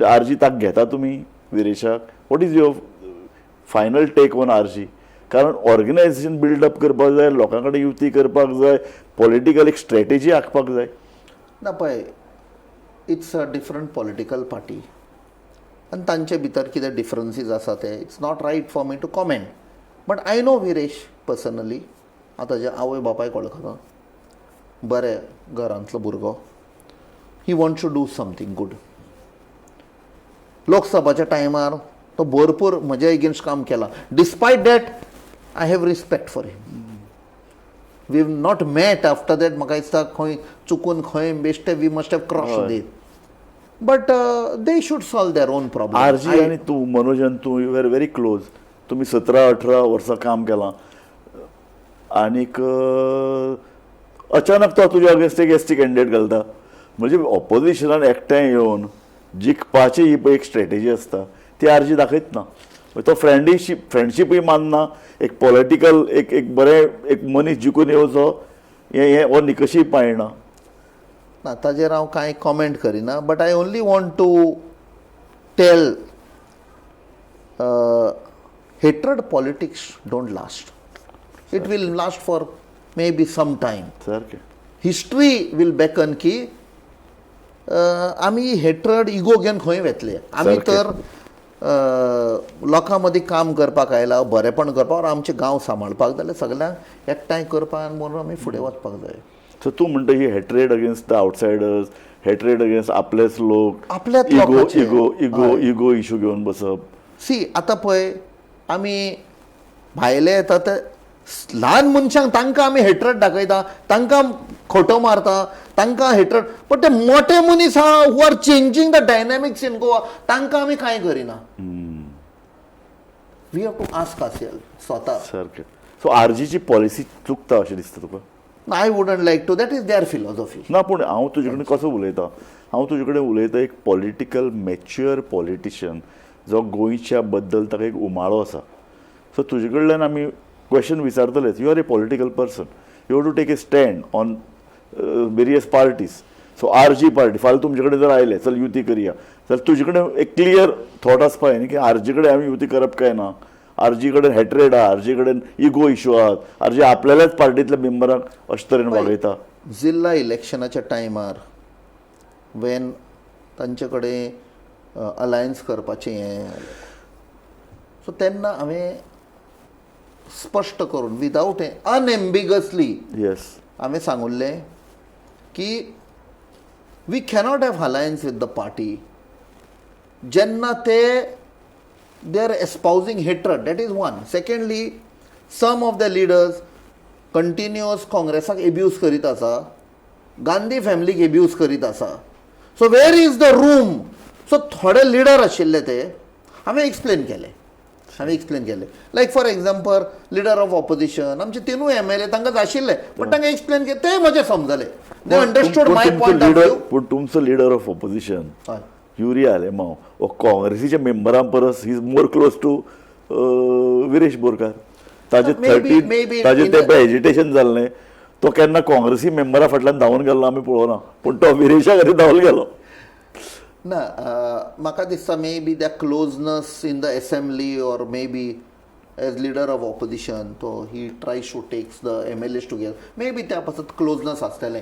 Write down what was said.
RG ताक घेता तुमी विरेशाक? What is your final take on RG? कारण ऑर्गनायझेशन बिल्डअप करपाक जाय, लोकां कडेन युती करपाक जाय, पॉलिटिकल एक स्ट्रॅटेजी आखपाक जाय. ना पळय, it's a different political party आनी तांचे भितर कितें डिफरन्सीस आसा ते it's not right for me to comment. But I know Viresh personally. हांव ताच्या आवय बापायक वळखता, बरे घरांतलो भुरगो. He wants to do something good. लोकसभाच्या टायमार तो भरपूर म्हज्या एगेन्स्ट काम केलां. Despite that I have respect for him. We have not met after that. म्हाका दिसता खंय चुकून खंय बेश्टे we must have crossed it. But they should solve their own problem. RG आणि तू, मनोजन, तू यू आर व्हेरी क्लोज. तुम्ही 17-18 वर्सां काम केलां आनीक अचानक तो तुज्या अगेन्स्ट एक एसटी कॅन्डिडेट घालता. म्हणजे ऑपोजिशनान एकठांय येवन जिखपाची ही पळय एक स्ट्रॅटेजी आसता ती आरजी दाखयत ना. तो फ्रेंडशीपूय मानना. एक पॉलिटिकल एक बरें एक मनीस जिखून येवचो हे हो निकशूय पाळना. ना ताजेर हांव कांय कॉमेंट करिना. But I only want to tell hatred politics don't last. It will last for may be some time. सारकें. हिस्ट्री वील बेकन की आमी हेट्रड इगो घेवन खंय वेतले. आमी तर लोकां मदीं काम करपाक आयला, बरेपण करपाक, आमचे गांव सांबाळपाक जाल्यार सगळ्यांक एकठांय करपाक आनी म्हणून आमी फुडें वचपाक जाय. सो तूं म्हणटा ही hatred against the outsiders, hatred against आपलेच लोक, आपल्याच इगो लोकांचे. इगो इगो इगो इशू घेवन बसप. सी आतां पळय, आमी भायले येता ते ल्हान मनशांक तांकां आमी हेट्रड दाखयता, तांकां खोटो मारता, तांकां हेट्रड. बट ते मोठे मनीस आहा who are changing the dynamics in Goa, तांकां आमी कांय करिना. We have to ask ourself स्वता. सारकें. सो आरजीची पॉलिसी चुकता अशें दिसता तुका? I wouldn't like to. That is their philosophy. ना पूण हांव तुजे कडेन कसो उलयतां, हांव तुजे कडेन उलयतां एक पॉलिटिकल मॅच्युअर पॉलिटिशियन जो गोंयच्या बद्दल ताका एक उमाळो आसा. सो तुजे कडल्यान आमी क्वेश्चन विचारतलेच. You are a political person, you have to take a stand on various parties. So RG party फाल्यां तुमचे कडेन जर आयले चल युती करया, जाल्यार तुजे कडेन एक क्लियर थॉट आसपा जाय न्ही की आरजी कडेन आमी युती करप काय ना. आरजी कडेन हेट्रेड आहा, आरजी कडेन इगो इशू आहात, आरजी आपल्याल्याच पार्टींतल्या मेंबरांक अशे तरेन वागयता. जिल्ला इलेक्शनाच्या टायमार वेन तांचे कडेन अलायन्स करपाचें हें, सो तेन्ना हांवें स्पश्ट करून विदावट हें अनएम्बिगसली येस हांवें सांगुल्लें की we cannot have alliance with the party जेन्ना ते they are espousing hatred. That is one. Secondly, some of the leaders continuous काँग्रेसाक abuse करीत आसा, गांधी फॅमिलीक abuse करीत आसा. So where is the room? So थोडे लिडर आशिल्ले ते हांवें एक्सप्लेन केले. Like for example leader of opposition, आमचे तिनूय MLA तांकां आशिल्ले, बट तांकां एक्सप्लेन केले, ते म्हजे समजले. They understood my point of view. पूण तुमचो लिडर ऑफ ऑपोजिशन हय, युरिया आलेमांव हो काँग्रेसीच्या मेंबरां परस he is more close to Viresh Borkar. ताजे ते पळय हेजिटेशन जाल्लें, तो केन्ना काँग्रेसी मेंबरा फाटल्यान धांवन गेल्लो आमी पळोवना, पूण तो विरेशा खातीर धांवन गेलो. ना म्हाका दिसता may be the closeness in the assembly or may be as leader of opposition तो he tries to takes the MLAs together. May be त्या पासत क्लोजनस आसतलें.